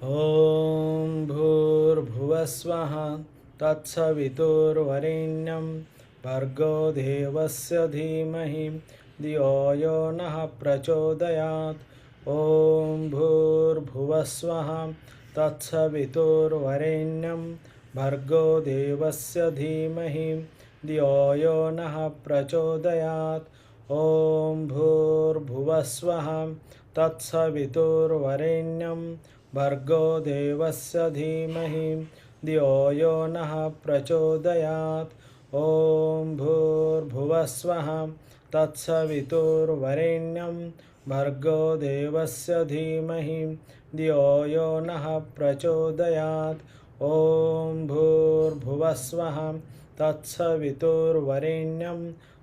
ॐ भूर्भुवस्वः तत्सवितुर्वरेण्यं भर्गो देवस्य धीमहि धियो यो नः प्रचोदयात्। ॐ भूर्भुवस्वः तत्सवितुर्वरेण्यं भर्गो देवस्य धीमहि धियो यो नः प्रचोदयात्। ॐ भूर्भुवस्वः तत्सवितुर्वरेण्यं भर्गो देवस्य धीमहि धियो यो नः प्रचोदयात्। ॐ भूर्भुवस्वः तत्सवितुर्वरेण्यं भर्गो देवस्य धीमहि धियो यो नः प्रचोदयात्। ॐ भूर्भुवस्वः तत्सवितुर्वरेण्यं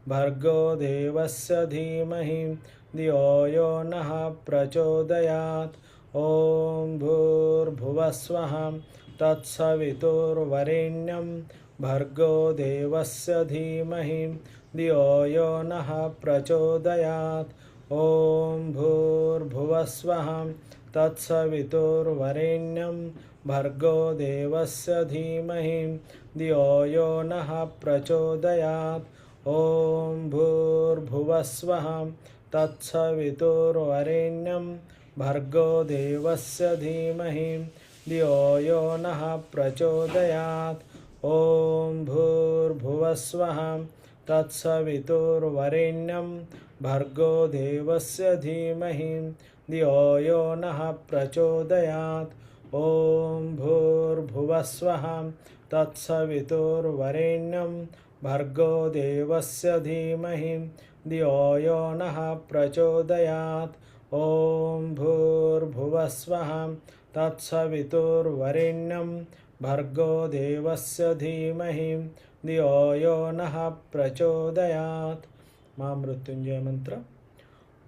भर्गो देवस्य धीमहि धियो यो नः प्रचोदयात्। ॐ भूर्भुवस्वः तत्सवितुर्वरेण्यं भर्गो देवस्य धीमहि धियो यो नः प्रचोदयात्। ॐ भूर्भुवस्वः तत्सवितुर्वरेण्यं भर्गो देवस्य धीमहि धियो यो नः प्रचोदयात्। ॐ भूर्भुवस्वः तत्सवितुर्वरेण्यं भर्गो देवस्य धीमहि धियो यो नः प्रचोदयात्। ॐ भूर्भुवस्वः तत्सवितुर्वरेण्यं भर्गो देवस्य धीमहि धियो यो नः प्रचोदयात्। ॐ भूर्भुवस्वः तत्सवितुर्वरेण्यं भर्गो देवस्य धीमहि धियो यो नः प्रचोदयात्। ॐ भूर्भुवस्वः तत्सवितुर्वरेण्यं भर्गो देवस्य धीमहि धियो यो नः प्रचोदयात्। महामृत्युंजय मंत्र।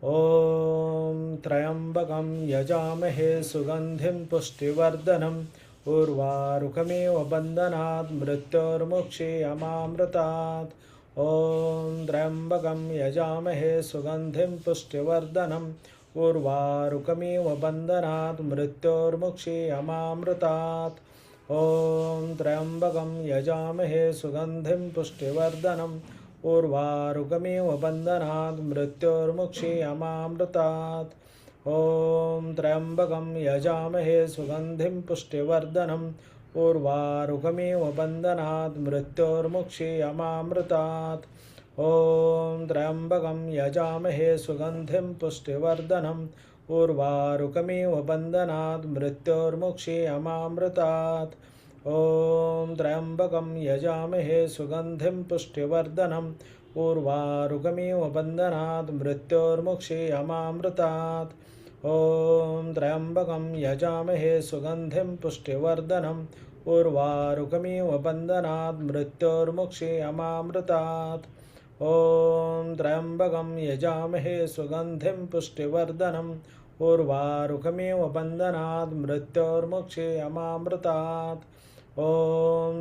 ॐ त्र्यंबकं यजामहे सुगंधिं पुष्टिवर्धनम् उर्वारुकमेव बन्धनात् मृत्योर्मुक्षीयमामृतात्। ॐ त्र्यंबकं यजामहे सुगंधिं पुष्टिवर्धनम् उर्वारुकमेव बन्धनात् मृत्योर्मुक्षीयमामृतात्। ॐ त्र्यंबकं यजामहे सुगंधिं पुष्टिवर्धनम् उर्वारुकमेव बन्धनात् मृत्योर्मुक्षीयमामृतात्। ॐ त्र्यंबकं यजामहे सुगंधिं पुष्टिवर्धनम् उर्वारुकमेव बन्धनात् मृत्योर्मुक्षीयमामृतात्। ॐ त्र्यंबकं यजामहे सुगंधिं पुष्टिवर्धनम् उर्वारुकमेव बन्धनात् मृत्योर्मुक्षीयमामृतात्। ॐ त्र्यंबकं यजामहे सुगंधिं पुष्टिवर्धनम् उर्वारुकमेव बन्धनात् मृत्योर्मुक्षीयमामृतात्। ॐ त्र्यंबकं यजामहे सुगंधिं पुष्टिवर्धनम् उर्वारुकमेव बन्धनात् मृत्योर्मुक्षीयमामृतात्। ॐ त्र्यंबकं यजामहे सुगंधिं पुष्टिवर्धनम् उर्वारुकमेव बन्धनात् मृत्योर्मुक्षीयमामृतात्। ॐ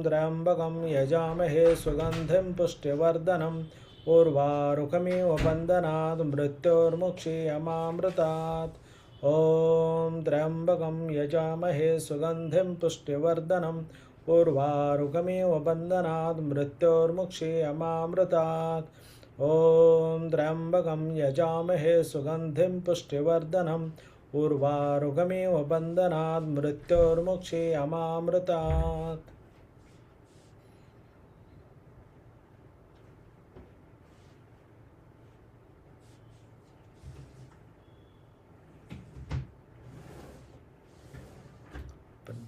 त्र्यंबकं यजामहे सुगंधिं पुष्टिवर्धनम् उर्वारुकमेव बन्धनात् मृत्योर्मुक्षीयमामृतात्। ॐ त्र्यंबकं यजामहे सुगंधिं पुष्टिवर्धनम् उर्वारुकमेव बन्धनात् मृत्योर्मुक्षीयमामृतात्। ॐ त्र्यंबकं यजामहे सुगंधिं पुष्टिवर्धनम् उर्वारुकमेव बन्धनात् मृत्योर्मुक्षीयमामृतात्।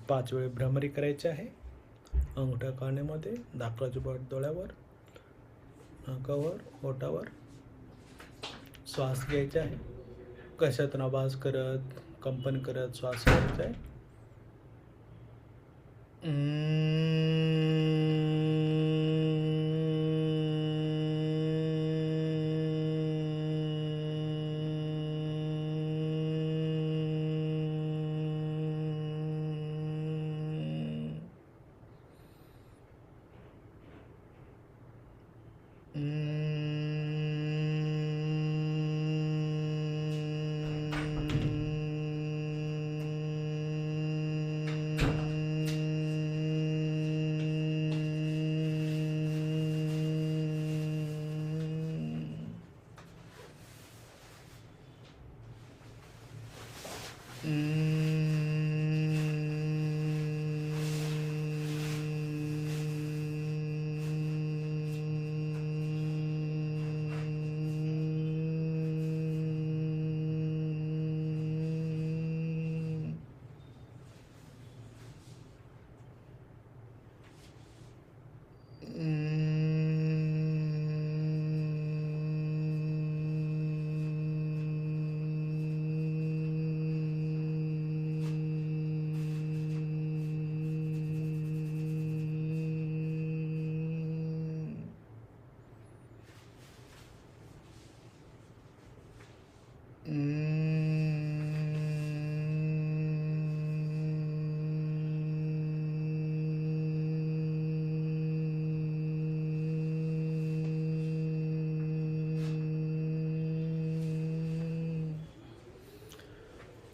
पाच वेळ भ्रमरी करायची आहे। अंगठा कानेमध्ये, दाखलाची बोट डोळ्यावर, नाकावर, ओठावर श्वास घ्यायचा आहे। कशातून आवाज करत, कंपन करत श्वास घ्यायचा आहे।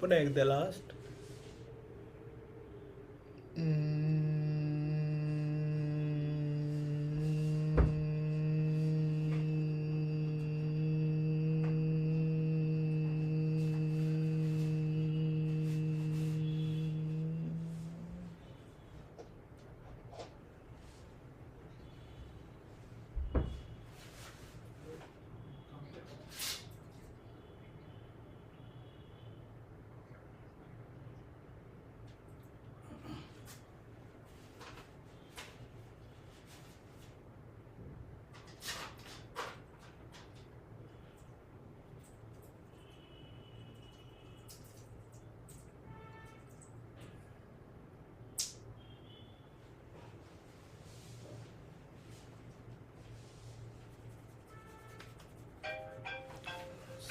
पुन्हा एकदा लास्ट.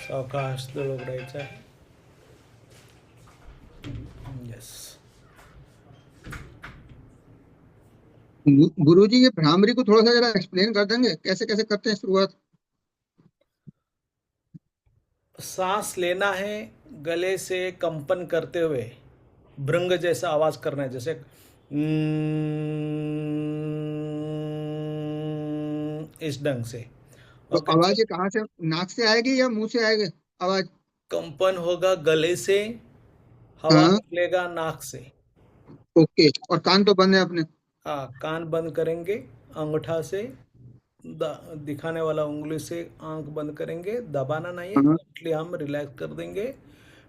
सावकाश दळ उघडायचं आहे. यस. गुरुजी ये भ्रामरी को थोड़ा सा जरा एक्सप्लेन कर देंगे, कैसे कैसे करते हैं शुरुआत? सांस लेना है, गले से कंपन करते हुए भृंग जैसा आवाज करना है, जैसे इस ढंग से. तो ओके. आवाज ये कहाँ से, नाक से आएगी या मुंह से आएगी आवाज? कंपन होगा गले से, हवा हाँ, निकलेगा नाक से. ओके। और कान तो बंद है अपने? हाँ, कान बंद करेंगे, अंगूठा से दिखाने वाला उंगली से आंख बंद करेंगे, दबाना नहीं है, हाँ, कंप्लीटली हम रिलैक्स कर देंगे.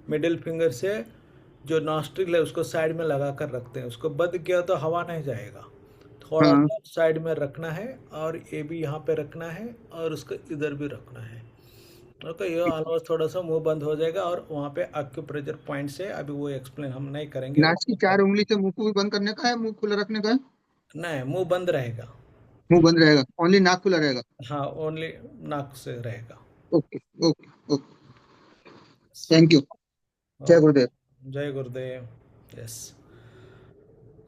मिडिल फिंगर से जो नॉस्ट्रिल है उसको साइड में लगा कर रखते हैं, उसको बंद किया तो हवा नहीं जाएगा. थोड़ा हाँ। सा साइड में रखना है और ये भी यहाँ पे रखना है और उसको इधर भी रखना है. ओके. ये ऑलमोस्ट थोड़ा सा मुंह बंद हो जाएगा और वहाँ पे एक्यूप्रेशर पॉइंट से अभी वो एक्सप्लेन हम नहीं करेंगे. नाक की 4 उंगली से मुंह को भी बंद करने का है, मुंह खुला रखने का है? नहीं, मुंह बंद रहेगा. मुंह बंद रहेगा, ओनली नाक खुला रहेगा? हाँ, ओनली नाक से रहेगा. Okay, okay, okay. Thank you. जय गुरुदेव। जय गुरुदेव. यस.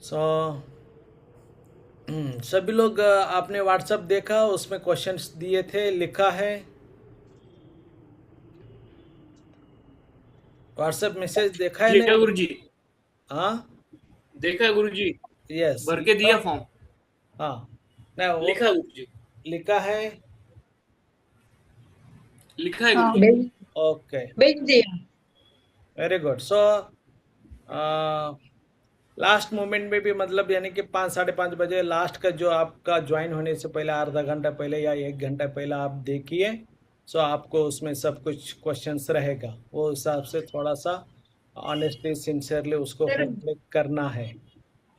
सो सभी लोग आपने व्हाट्सएप देखा, उसमें क्वेश्चंस दिए थे, लिखा है. व्हाट्सएप मैसेज देखा है देखा नहीं? गुरुजी, हाँ. देखा गुरुजी, यस. भर के दिया फॉर्म, हाँ. नहीं, वो लिखा गुरुजी, लिखा है. लिखा है हाँ, गुरुजी। ओके. भेज दिया। Very good. So last moment में भी, मतलब यानी कि 5 साढ़े 5 बजे लास्ट का जो आपका ज्वाइन होने से पहले आधा घंटा पहले या 1 घंटा पहले आप देखिए. सो आपको उसमें सब कुछ क्वेश्चंस रहेगा, वो हिसाब से थोड़ा सा ऑनेस्टली सिंसियरली उसको सर, क्लिक करना है.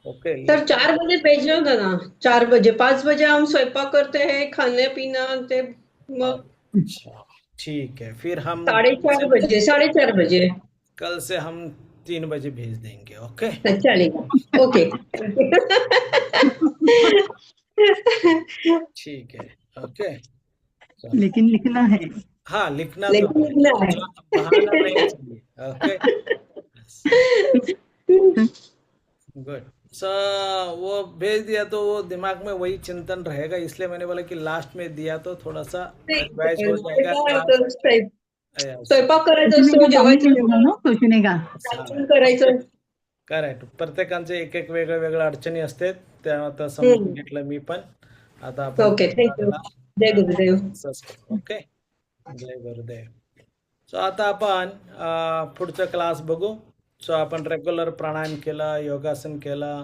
ओके. सर 4 बजे भेजना होता ना, 4 बजे 5 बजे हम स्वयंपाक करते हैं, खाने पीना ते मग अच्छा, ठीक है. फिर हम 4:30 बजे 4:30 बजे कल से हम 3 बजे भेज देंगे. ओके. चलेगा. ओके. ठीक है. ओके. लेकिन लिखना है। हाँ, लिखना तो लेकिन लिखना है. बहाना नहीं चाहिए. ओके. गुड. सो वो भेज दिया तो वो दिमाग में वही चिंतन रहेगा, इसलिए मैंने बोला कि लास्ट में दिया तो थोड़ा सा रिवाइज हो जाएगा. स्वयंपाक करायचा सोचने असतो, का टाइम जेवायचं मिळेगा ना, सोचने का. वाचन करायचं. करेक्ट. प्रत्येकांचे एक एक वेगळ्या अडचणी असतात, त्या आता समजून घेतलं मी पण. आता आपण ओके, थँक्यू. जय गुरुदेव. ओके. जय गुरुदेव. सो आता आपण पुढचा क्लास बघू. सो आपण रेग्युलर प्राणायाम केला, योगासन केला,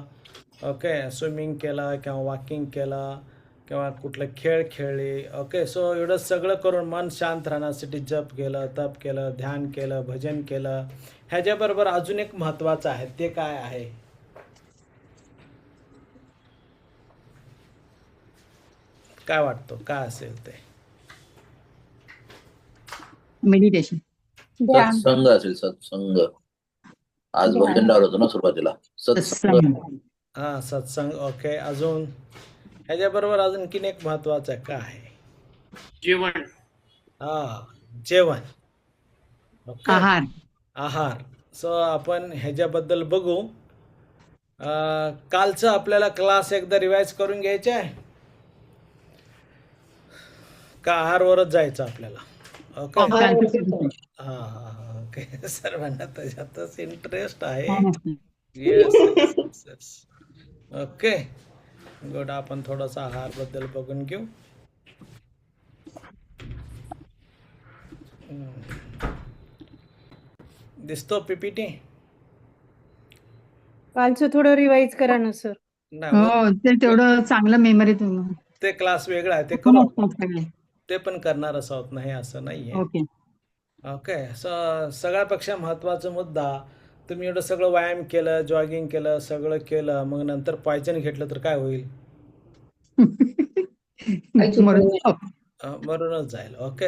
ओके, स्विमिंग केला किंवा वॉकिंग केला किंवा कुठले खेळ खेळले, ओके. सो एवढं सगळं करून मन शांत राहण्यासाठी जप केलं, तप केलं, ध्यान केलं, भजन केलं. ह्याच्याबरोबर अजून एक महत्त्वाचं आहे, ते काय आहे? काय वाटतं, काय असेल ते? मेडिटेशन. सत्संग असेल, सत्संग. आज भजन लावलं होतं ना सुरुवातीला, सत्संग. हां, सत्संग, ओके. अजून ह्याच्याबरोबर अजून आणखीन एक महत्त्वाचं काय आहे? जेवण. जेवण, ओके. आहार. आहार. सो आपण ह्याच्याबद्दल बघू. कालचं आपल्याला क्लास एकदा रिवाइज करून घ्यायचा आहे का आहारवरच जायचं आपल्याला? ओके. हां, ओके. सर्वांना त्याच्यातच इंटरेस्ट आहे. येस. Okay, good. आपण थोडंसं आहारबद्दल बघून घेऊ. दिसतो पीपीटी? कालचं थोडं रिवाइज करा ना सर. नाही, हो, ते तेवढं चांगलं मेमरी तुम्ही ते क्लास वेगळा आहे, ते करू आपण. सगळे. ते पण करणारच आहोत, नाही असं नाही आहे. ओके. ओके. सगळ्यापेक्षा महत्त्वाचा मुद्दा, तुम्ही एवढं सगळं व्यायाम केलं, जॉगिंग केलं, सगळं केलं, मग नंतर पॉयझन घेतलं तर काय होईल? मरूनच जाईल. ओके.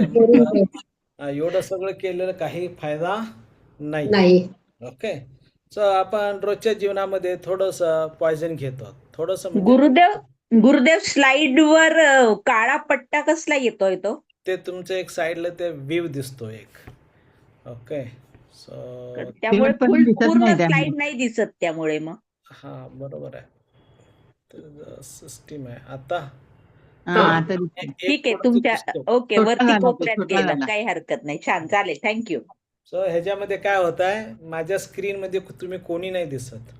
एवढं सगळं केलेलं काही फायदा नाही. ओके. सो आपण रोजच्या जीवनामध्ये थोडंसं पॉयझन घेतो, थोडंसं म्हणजे गुरुदेव स्लाइड वर काळा पट्टा कसला येतोय तो? ते तुमचं एक साईडला ते व्ह्यू दिसतो एक. ओके. सो त्यामुळे पण दिसत पूर्ण नाही त्यामुळे. स्लाइड नाही दिसत त्यामुळे मग. हां, बरोबर आहे. सिस्टीम आहे आता. आता ठीक आहे, तुमच्या ओके, छोटा वरती झाला, कोपऱ्यात छोटा गेलं, झाला. काही हरकत नाही. छान, चालेल, थँक्यू. सो ह्याच्यामध्ये काय होत आहे, माझ्या स्क्रीन मध्ये तुम्ही कोणी नाही दिसत.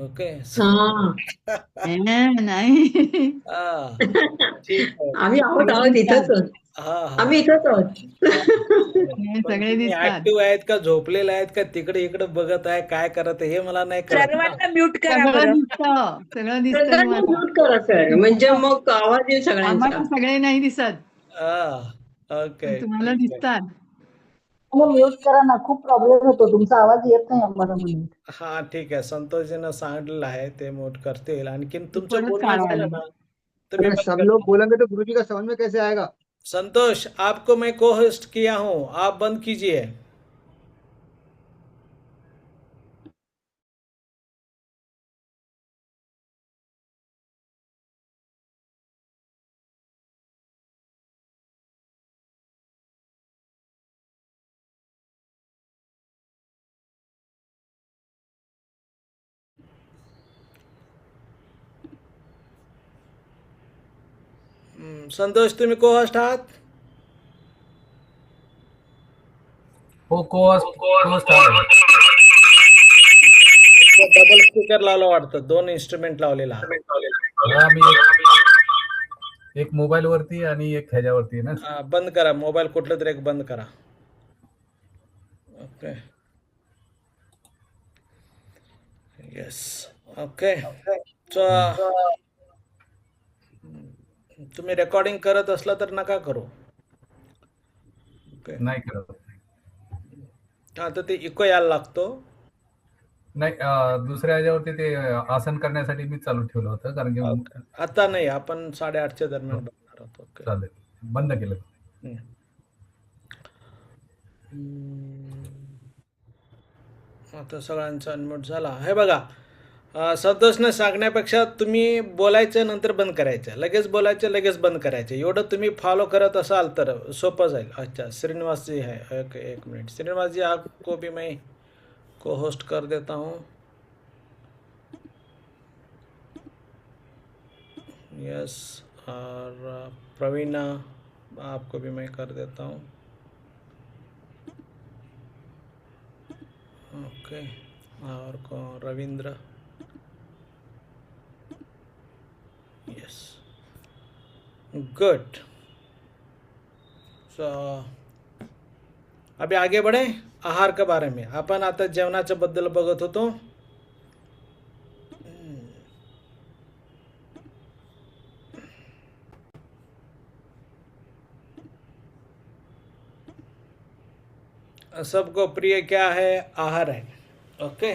ओके. नाही. ठीक आहे. आम्ही आहोत इथंच. आम्ही इथंच आहोत. सगळे दिसतात. ऍक्टिव्ह आहेत का, झोपलेले आहेत का, तिकडे इकडे बघत आहे, काय करत आहे हे मला नाही कळत ना. सर्वांना म्यूट करा सगळं बरं. दिसतं, सगळं दिसतं सगळ्यांना तुम्हाला. म्यूट करा सर, म्हणजे मग आवाज येईल आम्हाला सगळ्यांचा. सगळे नाही दिसत, ओके. पण तुम्हाला दिसतात. म्यूट करा ना, खूप प्रॉब्लेम होतो, तुमचा आवाज येत नाही आम्हाला म्हणून. हा, ठीक आहे. संतोषजीनं सांगितलेलं आहे, ते मोठ करतील. आणखीन तुमचं परत बोलणं काढा झालं आलं. ना तर मी अगर बंद सब करतो. लोग बोलेंगे तो गुरुजी का समझ में कैसे आएगा? संतोष, आपको मैं को होस्ट किया हूं, आप बंद कीजिए. संतोष, तुम्ही को होस्ट आहात? हो, co-host आहे. डबल स्पीकर लावला वाटतं, 2 इन्स्ट्रुमेंट लावलेला आहात. हा, मी एक मोबाईल वरती आणि एक ह्याच्यावरती ना. बंद करा मोबाईल, कुठलं तरी एक बंद करा. ओके. येस. ओके. सो तुम्ही रेकॉर्डिंग करत असला तर नका करू. ओके. नाही करत. हा, तर ते इको यायला लागतो. नाही, दुसऱ्या ह्याच्यावरती ते आसन करण्यासाठी मी चालू ठेवलं होतं, कारण की आता नाही, आपण 8:30च्या दरम्यान बघणार आहोत. ओके. चालेल, बंद केलं. आता सगळ्यांचा अनम्यूट झाला. हे बघा, संतोषने सांगण्यापेक्षा तुम्ही बोलायचं नंतर बंद करायचं, लगेच बोलायचं लगेच बंद करायचं, एवढं तुम्ही फॉलो करत असाल तर सोपं जाईल. अच्छा, श्रीनिवास जी है. Okay, 1 minute. श्रीनिवास जी, आपको भी मैं को होस्ट कर देता हूँ. यस. और प्रवीणा, आपको भी मैं कर देता हूँ. ओके. और कौन? रविंद्र. Yes, good. सो अभी आगे बढ़े. आहार के बारे में आपण आता जेवणाच्या बद्दल बघत होतो. सबको प्रिय क्या है? आहार आहे. ओके,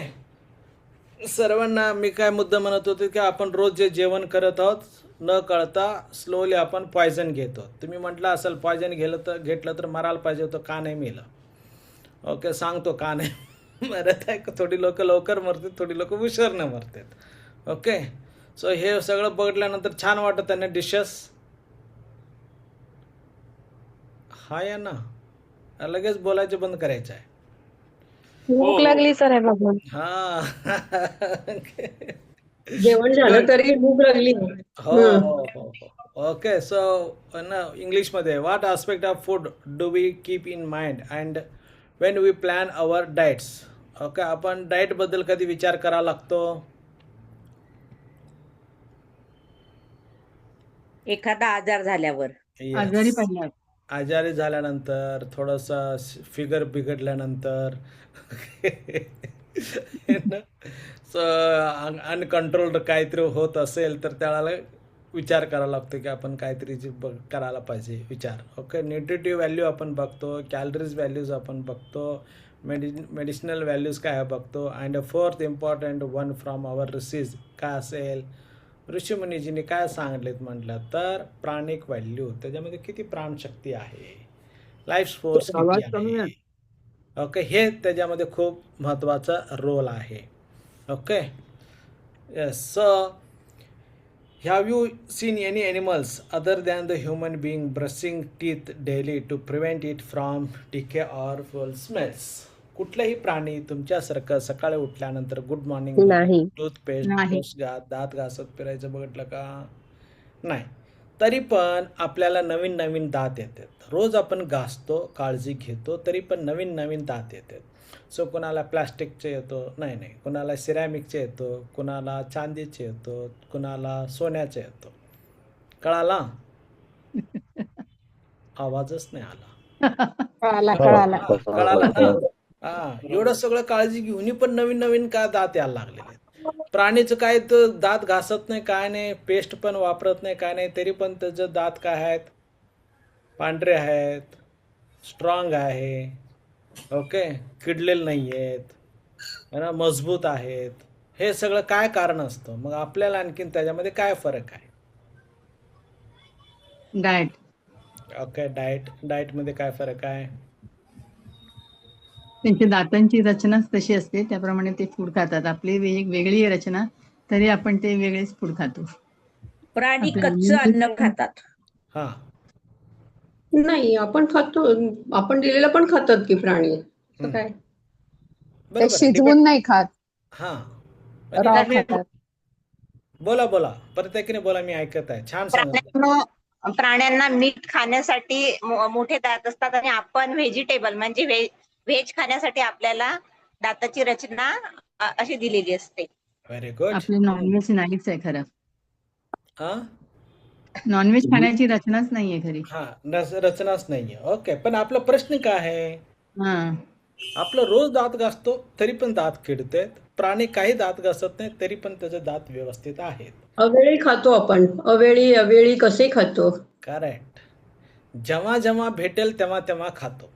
सर्वांना मी काय मुद्दा म्हणत होते की आपण रोज जे जेवण करत आहोत न कळता स्लोली आपण पॉयझन घेतो. तुम्ही म्हटलं असेल पॉयझन घेतलं तर मरायला पाहिजे होतं, का नाही मेलं? ओके, सांगतो का नाही मरत आहे. थोडी लोक लवकर मरतात, थोडी लोक उशिराने मरतात. ओके, सो हे सगळं बघितल्यानंतर छान वाटत आहे ना डिशेस? हा या ना, लगेच बोलायचं बंद करायचं आहे. भूक लागली सर आहे बघून. हा जेवण झालं तरी भूक लागली. हो हो हो हो. ओके, सो इंग्लिशमध्ये what aspect of food do we keep in mind and when we plan our diets? Okay, आपण डाएटबद्दल कधी विचार करावा लागतो? एखादा आजार झाल्यावर. Yes. आजारी पडल्यावर. आजारी झाल्यानंतर, थोडंसं फिगर बिघडल्यानंतर सो अनकंट्रोल्ड काहीतरी होत असेल तर त्याला विचार करावा लागतो की आपण काहीतरी करायला पाहिजे विचार. ओके, न्यूट्रिटिव्ह व्हॅल्यू आपण बघतो, कॅलरीज व्हॅल्यूज आपण बघतो, मेडिसिनल व्हॅल्यूज काय आहे बघतो. And fourth important one from our rishis काय असेल? ऋषीमुनीजींनी काय सांगितलेत म्हटलं तर प्राणिक व्हॅल्यू, त्याच्यामध्ये किती प्राणशक्ती आहे, लाईफ फोर्स किती आहे. ओके, हे त्याच्यामध्ये खूप महत्त्वाचा रोल आहे. Okay, yes. So have you seen any animals other than the human being brushing teeth daily to prevent it from decay or foul smells? कुठलाही प्राणी तुमच्यासारखं सकाळी उठल्यानंतर गुड मॉर्निंग नाही. टूथपेस्ट, नाही. दात घासत फिरायचं बघितलं का? नाही. तरी पण आपल्याला नवीन नवीन दात येतात. रोज आपण घासतो, काळजी घेतो, तरी पण नवीन नवीन दात येतात. सो कोणाला प्लास्टिकचे येतो, नाही, कोणाला सिरॅमिकचे येतो, कोणाला चांदीचे येतो, कोणाला सोन्याचे येतो. कळाला? आवाजच नाही आला. कळाला. कळाला ना? हा, एवढं सगळं काळजी घेऊन पण नवीन नवीन का दात यायला लागलेले आहेत. प्राणीचं काय तर दात घासत नाही, काय नाही, पेस्ट पण वापरत नाही, काय नाही, तरी पण त्याचं दात काय आहेत? पांढरे आहेत, स्ट्रॉंग आहे. ओके, किडलेले नाही आहेत, मजबूत आहेत. हे सगळं काय कारण असतं? मग आपल्याला आणखीन त्याच्यामध्ये काय फरक आहे? डाएट. ओके, डाएटमध्ये काय फरक आहे? त्यांची दातांची रचनाच तशी असते, त्याप्रमाणे ते फूड खातात. आपली वेगळी आहे रचना, तरी आपण ते वेगळेच फूड खातो. प्राणी आपल्या कच्चं अन्न खातात. हा, नाही, आपण खातो, आपण दिलेलं पण खातात की प्राणी. असं काय? बरोबर. शिजवून नाही खात, हा, रॉ खातात. बोला प्रत्येकाने बोला, मी ऐकत आहे. छान सांगितलं. प्राण्यांना मीठ खाण्यासाठी मोठे दात असतात आणि आपण व्हेजिटेबल म्हणजे व्हेज खाण्यासाठी आपल्याला दाताची रचना अशी दिलेली असते. Very good. आपले नॉनव्हेज नाहीच आहे खरं. हा नॉनव्हेज खाण्याची रचनाच नाहीये खरी. हा, रचनाच नाहीये. ओके, पण आपला प्रश्न काय आहे? हा, आपलं रोज दात घासतो तरी पण दात किडतात. प्राणी काही दात घासत नाही तरी पण त्याचे दात व्यवस्थित आहेत. अवेळी खातो आपण, अवेळी कसे खातो? करेक्ट. जेव्हा जेव्हा भेटेल तेव्हा तेव्हा खातो.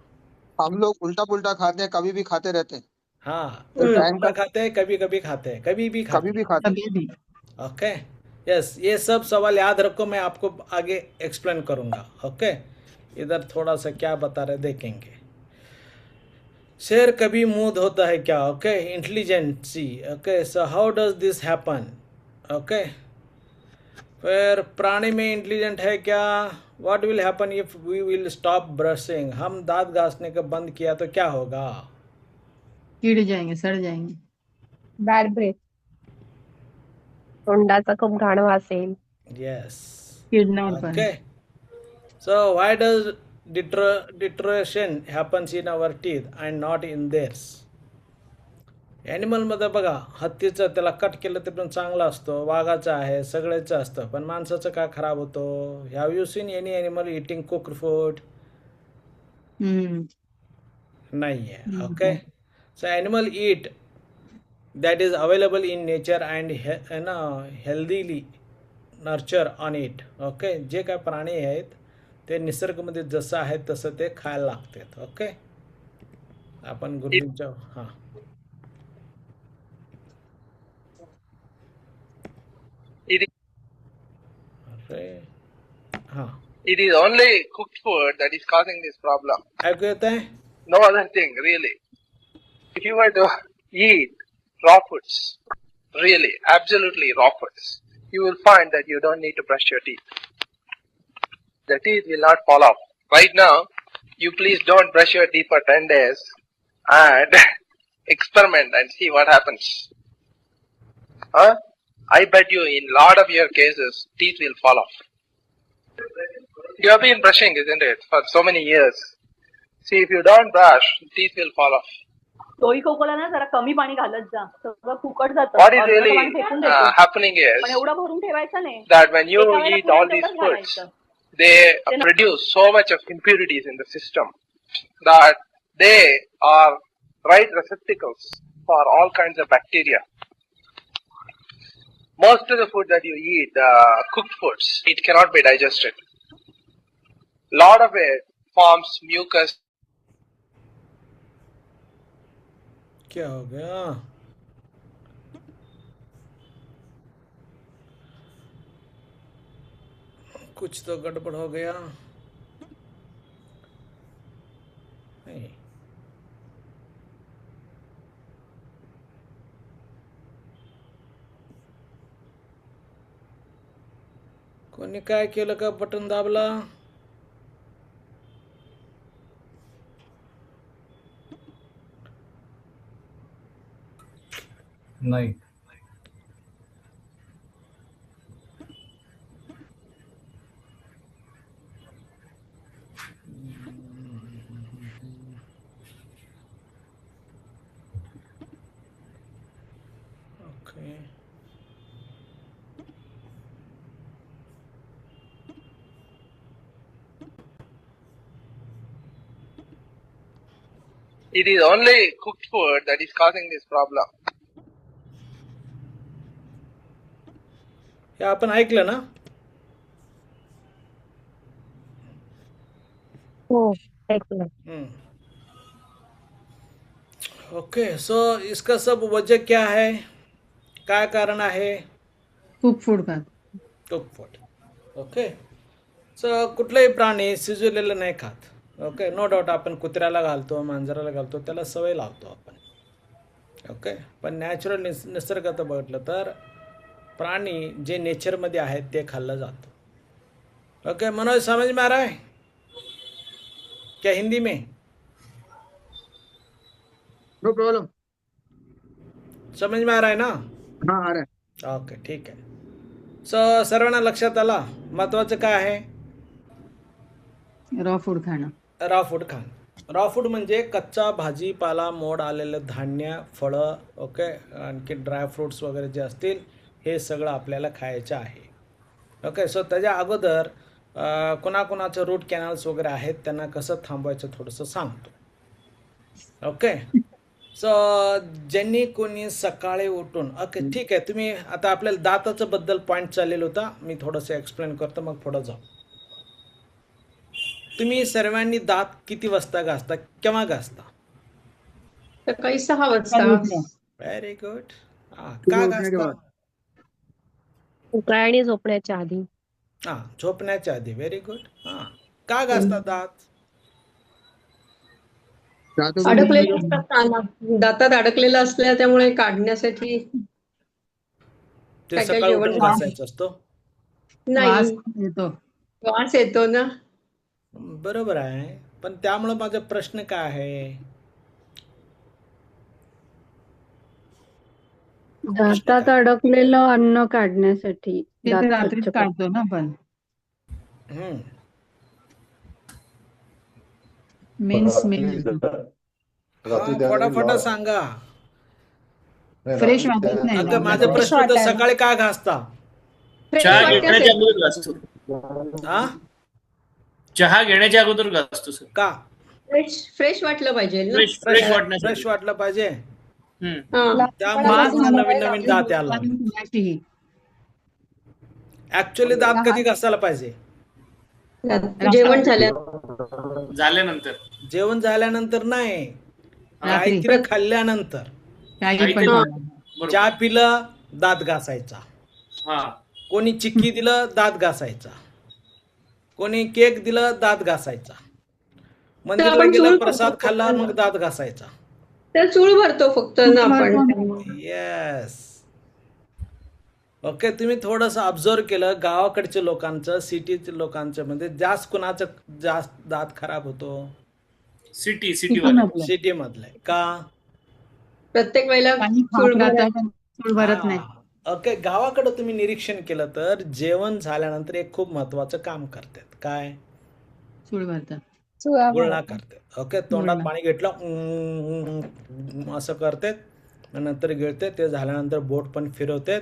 हम लोग उल्टा पुल्टा खाते हैं, कभी भी खाते रहते हैं, हाँ, टाइम का खाते हैं, कभी कभी खाते हैं, कभी भी खाते कभी भी खाते हैं. कभी भी. ओके, यस, ये सब सवाल याद रखो, मैं आपको आगे एक्सप्लेन करूंगा. ओके, इधर थोड़ा सा क्या बता रहे देखेंगे. शेर कभी मूड होता है क्या? Okay, intelligency. Okay, so how does this happen? Okay, फिर प्राणी में इंटेलिजेंट है क्या? What will happen if we will stop brushing? हम दांत घासने का बंद किया तो क्या होगा? कीड जाएंगे, सड़ जाएंगे. बॅड ब्रेथ, तोंडाचा खूप घाण वास येईल. Yes. किडणार पण. Okay. So why does deterioration happens in our teeth and not in theirs? ॲनिमलमध्ये बघा, हत्तीचं त्याला कट केलं ते पण चांगलं असतं, वाघाचं आहे, सगळ्याचं असतं, पण माणसाचं का खराब होतो? Have you seen any animal eating cooked food? नाही आहे. Okay. So animal eat that is available in nature and healthily nurture on it. Okay. जे काय प्राणी आहेत ते निसर्गामध्ये जसं आहे तसं ते खायला लागतात. ओके. आपण गुरुजींच्या हां अरे हां It is only cooked food that is causing this problem. ऐकू येत आहे? No other thing, really. If you were to eat raw foods, really, absolutely raw foods, you will find that you don't need to brush your teeth. The teeth will not fall off. Right now, you please don't brush your teeth for 10 days and experiment and see what happens. Huh? I bet you in lot of your cases, teeth will fall off. You have been brushing, isn't it, for so many years. See, if you don't brush, teeth will fall off. तोही खोकला ना जरा कमी पाणी घालत जा, सगळं फुकट जातं. What is अर्धं really पाणी फेकून द्यायचं. happening पण is एवढं भरून ठेवायचं नाही. that when you एका वेळेला eat all पुरेसं these तेवढंच foods, घालायचं. they produce so much of impurities in the system that they are right receptacles for all kinds of bacteria. Most of the food that you eat, cooked foods, it cannot be digested. Lot of it forms mucus. क्या हो गया? कुछ तो गड़बड़ हो गया. नहीं. कोणी काय केलं का? बटन दाबला. नाही. Okay. It is only cooked food that is causing this problem. हे आपण ऐकलं ना? हो ऐकलं. ओके. सो इसका सब वजह क्या है? काय कारण आहे? कुक फूड खात. Cook food. ओके. सो कुठलाही प्राणी शिजवलेलं नाही खात. ओके. नो डाऊट आपण कुत्र्याला घालतो, मांजराला घालतो, त्याला सवय लावतो आपण. ओके. पण नॅचरल निसर्गात बघितलं तर प्राणी जे नेचरमध्ये आहेत ते खाल्लं जातं. ओके. मनोज समझ में आ रहा है क्या हिंदी में? No problem. समझ में आ रहा है ना? हाँ आ रहा है. ओके ठीक आहे. सो सर्वांना लक्षात आला महत्त्वाचं काय आहे? रॉ फूड खाणं. रॉ फूड खाणं. रॉ फूड म्हणजे कच्चा भाजीपाला, मोड आलेलं धान्य, फळं, ओके, आणखी ड्रायफ्रूट्स वगैरे जे असतील हे सगळं आपल्याला खायचं आहे. ओके. सो त्याच्या अगोदर कोणाकोणाचं रूट कॅनल्स वगैरे आहेत त्यांना कसं थांबवायचं थोडंसं सांगतो. ओके. सो ज्यांनी कोणी सकाळी उठून, ओके ठीक आहे, तुम्ही आता आपल्याला दाताचं बद्दल पॉईंट चाललेलं होता, मी थोडंसं एक्सप्लेन करतो मग पुढं जाऊ. तुम्ही सर्वांनी दात किती वाजता घासता, केव्हा घासता? सकाळी 6 वाजता. Very good. का घासता? उकळा आणि झोपण्याच्या आधी. झोपण्याच्या आधी. Very good. का घासता दात? अडकलेले असतात कानात, दातात अडकलेलं असल्या त्यामुळे काढण्यासाठी. ते काय सकाळी जेवण उठून घासायचं असतो. नाही, येतो. वास येतो ना. बरोबर आहे. पण त्यामुळे माझा प्रश्न काय आहे? दातात अडकलेलं अन्न काढण्यासाठी. ते दात तर रात्रीच स्वच्छ काढतो ना आपण. मेन स्मेल फटाफट सांगा. फ्रेश वाटत नाही. अगं माझा प्रश्न होता सकाळी का घासता? चहा घेण्याच्या अगोदर हा? चहा घेण्याच्या अगोदर घासतो सर. का? फ्रेश वाटलं पाहिजे ना. फ्रेश वाटलं पाहिजे. हा. त्यामुळे नवीन नवीन दात यायला लागले. ऍक्च्युअली दात कधी घासायला पाहिजे? जेवण जेवण झाल्यानंतर नाही, काहीतरी खाल्ल्यानंतर. काही पण चहा पिलं दात घासायचा, कोणी चिक्की दिलं दात घासायचा, कोणी केक दिलं दात घासायचा, मंदिराला आपण गेलं चूळ प्रसाद करतो. खाल्ला मग दात घासायचा. तर चूळ भरतो फक्त ना आपण. येस. ओके, तुम्ही थोडंसं ऑब्झर्व केलं गावाकडच्या लोकांचं सिटीच्या लोकांच्या मध्ये जास्त कुणाचं जास्त दात खराब होतो? सिटी मधले. का? प्रत्येक वेळेला चूळ भरायचं. चूळ भरत नाही. ओके, गावाकडे तुम्ही निरीक्षण केलं तर जेवण झाल्यानंतर एक खूप महत्वाचं काम करतात. काय? चूळ भरतात. गुळणा करतात. ओके, तोंडात पाणी घेतलं असं करतात, नंतर गिळते. ते झाल्यानंतर बोट पण फिरवतात.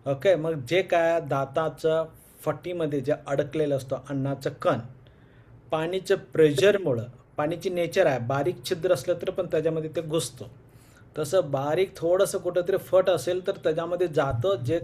ओके, मग जे काय दाताचं फटीमध्ये जे अडकलेलं असतं अन्नाचं कण, पाणीचं प्रेशरमुळं, पाणीची नेचर आहे बारीक छिद्र असलं तर पण त्याच्यामध्ये ते घुसतो. तसं बारीक थोडंसं कुठंतरी फट असेल तर त्याच्यामध्ये जातं, जे